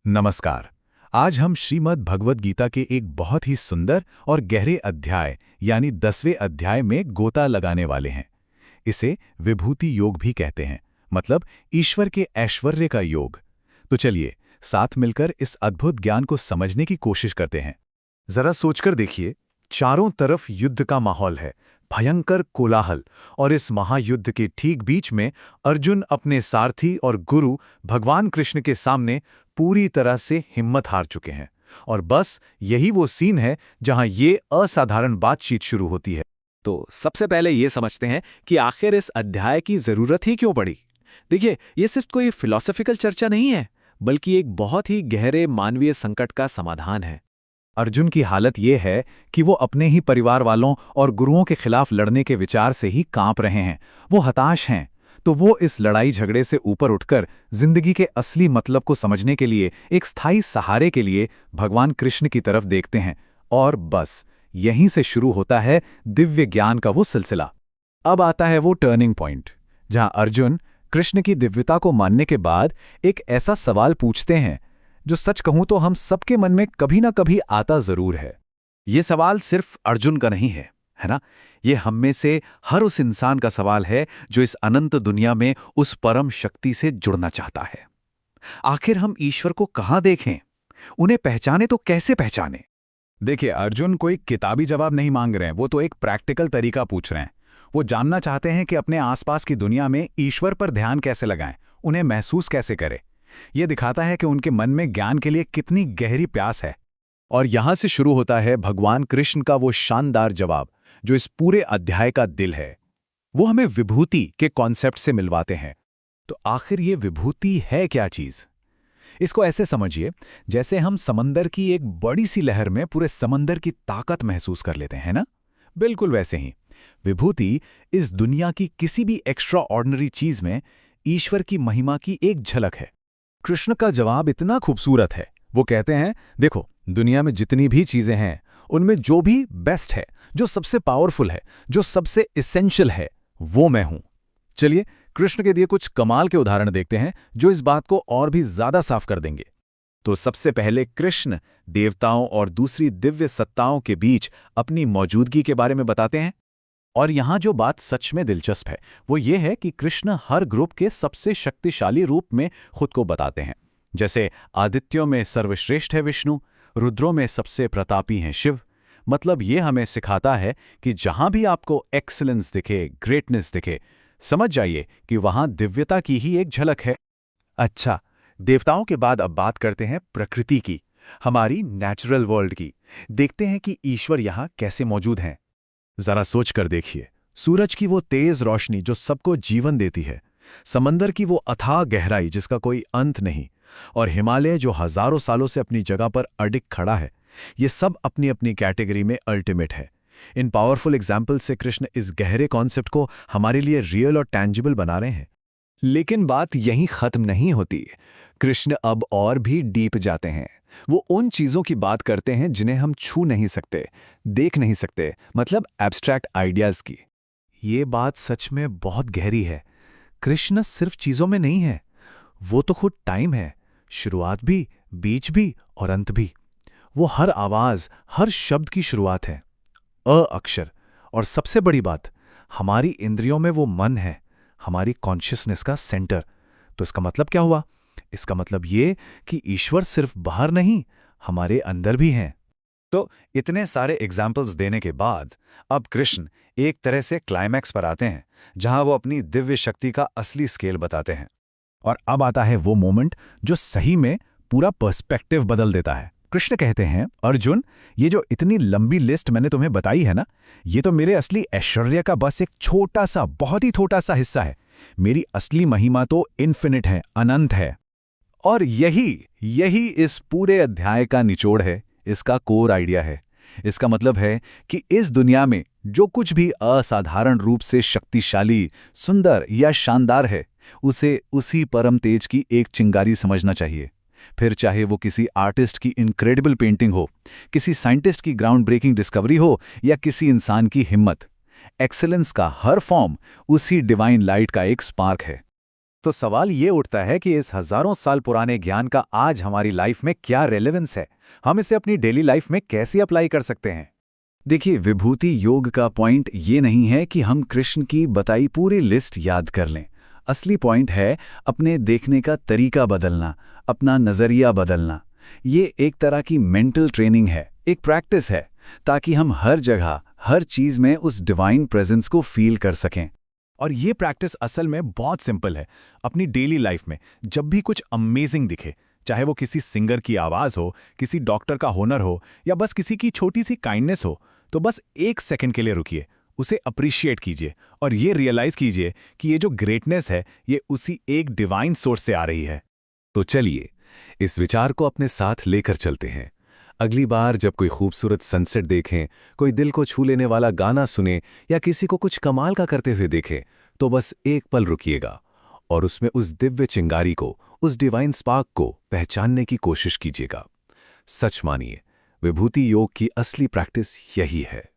नमस्कार। आज हम श्रीमद् भगवद गीता के एक बहुत ही सुंदर और गहरे अध्याय यानी 10वें अध्याय में गोता लगाने वाले हैं। इसे विभूति योग भी कहते हैं, मतलब ईश्वर के ऐश्वर्य का योग। तो चलिए साथ मिलकर इस अद्भुत ज्ञान को समझने की कोशिश करते हैं। जरा सोचकर देखिए, चारों तरफ युद्ध का माहौल है, भयंकर कोलाहल, और इस महायुद्ध के ठीक बीच में अर्जुन अपने सारथी और गुरु भगवान कृष्ण के सामने पूरी तरह से हिम्मत हार चुके हैं। और बस यही वो सीन है जहां ये असाधारण बातचीत शुरू होती है। तो सबसे पहले ये समझते हैं कि आखिर इस अध्याय की जरूरत ही क्यों पड़ी। देखिए, ये सिर्फ कोई फिलॉसफिकल चर्चा नहीं है, बल्कि एक बहुत ही गहरे मानवीय संकट का समाधान है। अर्जुन की हालत ये है कि वो अपने ही परिवार वालों और गुरुओं के खिलाफ लड़ने के विचार से ही कांप रहे हैं। वो हताश हैं। तो वो इस लड़ाई झगड़े से ऊपर उठकर जिंदगी के असली मतलब को समझने के लिए, एक स्थायी सहारे के लिए भगवान कृष्ण की तरफ देखते हैं। और बस यहीं से शुरू होता है दिव्य ज्ञान का वो सिलसिला। अब आता है वो टर्निंग पॉइंट, जहां अर्जुन कृष्ण की दिव्यता को मानने के बाद एक ऐसा सवाल पूछते हैं जो सच कहूं तो हम सबके मन में कभी ना कभी आता जरूर है। ये सवाल सिर्फ अर्जुन का नहीं है ना? ये हम में से हर उस इंसान का सवाल है जो इस अनंत दुनिया में उस परम शक्ति से जुड़ना चाहता है। आखिर हम ईश्वर को कहाँ देखें? उन्हें पहचाने तो कैसे पहचाने? देखिए, अर्जुन कोई किताबी जवाब नहीं मांग रहे हैं, वो तो एक प्रैक्टिकल तरीका पूछ रहे हैं। वो जानना चाहते हैं कि अपने आसपास की दुनिया में ईश्वर पर ध्यान कैसे लगाएं, उन्हें महसूस कैसे करें। यह दिखाता है कि उनके मन में ज्ञान के लिए कितनी गहरी प्यास है। और यहां से शुरू होता है भगवान कृष्ण का वो शानदार जवाब जो इस पूरे अध्याय का दिल है। वो हमें विभूति के कॉन्सेप्ट से मिलवाते हैं। तो आखिर ये विभूति है क्या चीज? इसको ऐसे समझिए, जैसे हम समंदर की एक बड़ी सी लहर में पूरे समंदर की ताकत महसूस कर लेते हैं ना। बिल्कुल वैसे ही विभूति इस दुनिया की किसी भी एक्स्ट्रा ऑर्डिनरी चीज में ईश्वर की महिमा की एक झलक है। कृष्ण का जवाब इतना खूबसूरत है। वो कहते हैं, देखो, दुनिया में जितनी भी चीजें हैं उनमें जो भी बेस्ट है, जो सबसे पावरफुल है, जो सबसे इसेंशियल है, वो मैं हूं। चलिए कृष्ण के दिए कुछ कमाल के उदाहरण देखते हैं जो इस बात को और भी ज्यादा साफ कर देंगे। तो सबसे पहले कृष्ण देवताओं और दूसरी दिव्य सत्ताओं के बीच अपनी मौजूदगी के बारे में बताते हैं। और यहां जो बात सच में दिलचस्प है वो ये है कि कृष्ण हर ग्रुप के सबसे शक्तिशाली रूप में खुद को बताते हैं। जैसे आदित्यों में सर्वश्रेष्ठ है विष्णु, रुद्रों में सबसे प्रतापी हैं शिव। मतलब ये हमें सिखाता है कि जहां भी आपको एक्सीलेंस दिखे, ग्रेटनेस दिखे, समझ जाइए कि वहां दिव्यता की ही एक झलक है। अच्छा, देवताओं के बाद अब बात करते हैं प्रकृति की, हमारी नेचुरल वर्ल्ड की। देखते हैं कि ईश्वर यहां कैसे मौजूद हैं। जरा सोच कर देखिए, सूरज की वो तेज रोशनी जो सबको जीवन देती है, समंदर की वो अथाह गहराई जिसका कोई अंत नहीं, और हिमालय जो हजारों सालों से अपनी जगह पर अडिग खड़ा है। ये सब अपनी अपनी कैटेगरी में अल्टीमेट है। इन पावरफुल एग्जाम्पल से कृष्ण इस गहरे कॉन्सेप्ट को हमारे लिए रियल और टैंजिबल बना रहे हैं। लेकिन बात यहीं खत्म नहीं होती। कृष्ण अब और भी डीप जाते हैं। वो उन चीजों की बात करते हैं जिन्हें हम छू नहीं सकते, देख नहीं सकते, मतलब एब्स्ट्रैक्ट आइडियाज की। ये बात सच में बहुत गहरी है। कृष्ण सिर्फ चीजों में नहीं है, वो तो खुद टाइम है, शुरुआत भी, बीच भी और अंत भी। वो हर आवाज, हर शब्द की शुरुआत है, अक्षर। और सबसे बड़ी बात, हमारी इंद्रियों में वो मन है, हमारी कॉन्शियसनेस का सेंटर। तो इसका मतलब क्या हुआ? इसका मतलब ये कि ईश्वर सिर्फ बाहर नहीं, हमारे अंदर भी हैं। तो इतने सारे एग्जाम्पल्स देने के बाद अब कृष्ण एक तरह से क्लाइमैक्स पर आते हैं, जहां वो अपनी दिव्य शक्ति का असली स्केल बताते हैं। और अब आता है वो मोमेंट जो सही में पूरा पर्सपेक्टिव बदल देता है। कृष्ण कहते हैं, अर्जुन, ये जो इतनी लंबी लिस्ट मैंने तुम्हें बताई है ना, ये तो मेरे असली ऐश्वर्य का बस एक छोटा सा, बहुत ही छोटा सा हिस्सा है। मेरी असली महिमा तो इन्फिनिट है, अनंत है। और यही इस पूरे अध्याय का निचोड़ है, इसका कोर आइडिया है। इसका मतलब है कि इस दुनिया में जो कुछ भी असाधारण रूप से शक्तिशाली, सुंदर या शानदार है, उसे उसी परम तेज की एक चिंगारी समझना चाहिए। फिर चाहे वो किसी आर्टिस्ट की इनक्रेडिबल पेंटिंग हो, किसी साइंटिस्ट की ग्राउंड ब्रेकिंग डिस्कवरी हो, या किसी इंसान की हिम्मत। एक्सेलेंस का हर फॉर्म उसी डिवाइन लाइट का एक स्पार्क है। तो सवाल ये उठता है कि इस हजारों साल पुराने ज्ञान का आज हमारी लाइफ में क्या रेलेवेंस है, हम इसे अपनी डेली लाइफ में कैसे अप्लाई कर सकते हैं। देखिए, विभूति योग का पॉइंट ये नहीं है कि हम कृष्ण की बताई पूरी लिस्ट याद कर लें। असली पॉइंट है अपने देखने का तरीका बदलना, अपना नज़रिया बदलना। ये एक तरह की मेंटल ट्रेनिंग है, एक प्रैक्टिस है, ताकि हम हर जगह, हर चीज़ में उस डिवाइन प्रेजेंस को फील कर सकें। और ये प्रैक्टिस असल में बहुत सिंपल है। अपनी डेली लाइफ में जब भी कुछ अमेजिंग दिखे, चाहे वो किसी सिंगर की आवाज़ हो, किसी डॉक्टर का हुनर हो, या बस किसी की छोटी सी काइंडनेस हो, तो बस 1 सेकंड के लिए रुकिए, उसे अप्रिशिएट कीजिए और ये रियलाइज कीजिए कि ये जो ग्रेटनेस है, ये उसी एक डिवाइन सोर्स से आ रही है। तो चलिए, इस विचार को अपने साथ लेकर चलते हैं। अगली बार जब कोई खूबसूरत सनसेट देखें, कोई दिल को छू लेने वाला गाना सुने या किसी को कुछ कमाल का करते हुए देखें, तो बस एक पल रुकिएगा और उसमें उस दिव्य चिंगारी को, उस डिवाइन स्पार्क को पहचानने की कोशिश कीजिएगा। सच मानिए, विभूति योग की असली प्रैक्टिस यही है।